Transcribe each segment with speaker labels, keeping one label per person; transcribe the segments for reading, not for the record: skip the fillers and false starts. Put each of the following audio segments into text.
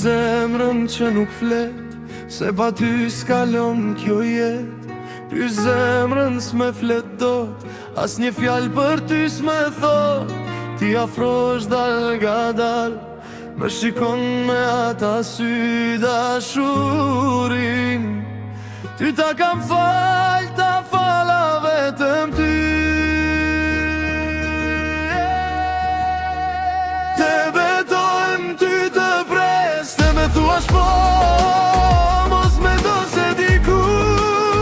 Speaker 1: zemrën që nuk flet, se pa ty s'kalon kjo jet. Pyes zemrën s'me flet dot, as një fjall për ty s'me thot. Ti afrosh dal ga dal, më shikon me ata sy dashurin. Ty ta kam fal, ta fala vetëm ty. Te betojmë, ty të pres, te me thuash po, mos me do se dikush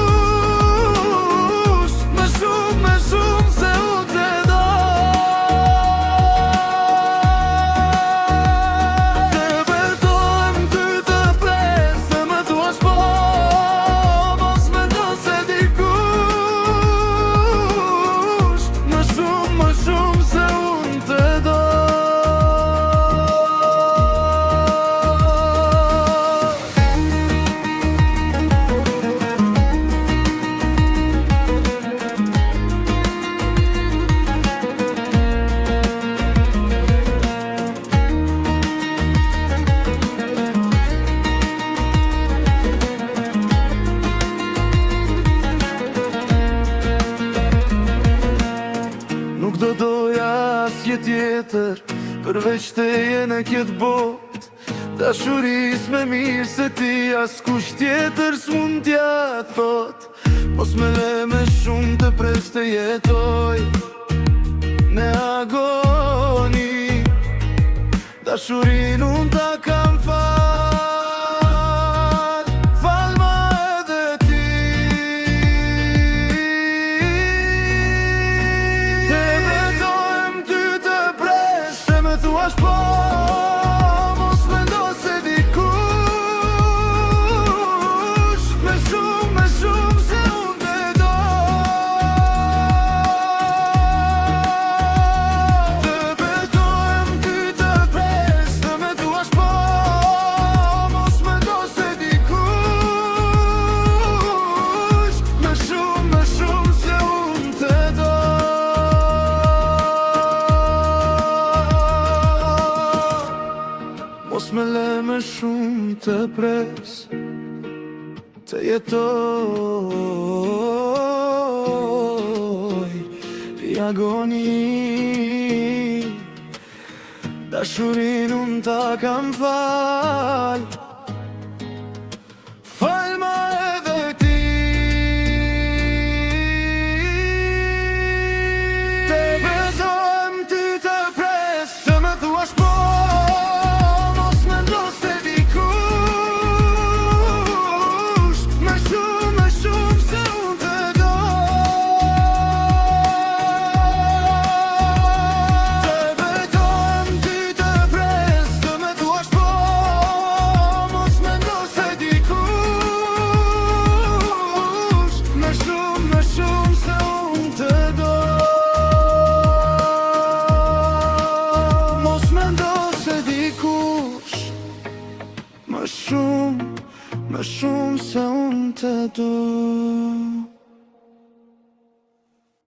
Speaker 1: me shumë se unë te do. Te betojmë, ty të pres, te me thuash po, mos me do se dikush me shumë se unë te do. Nuk do doja asje tjetër përveç teje në kjetë bot. Dashuris me mirë se ti askush tjetër s'mund t'ja thot. Mos me le me shumë të pres të jetoj në agoni. Dashurin unë ta kam fal, fal ma edhe ti. Te betojmë, ty të pres, te me thuash po, mos me ndo se dikush me shumë se unë te do. Te betojmë, ty të pres, te me thuash po, mos me ndo se dikush me shumë se unë te do. Mos me le me shumë të pres, të jetoj i agoni. Dashurin unë ta kam fal,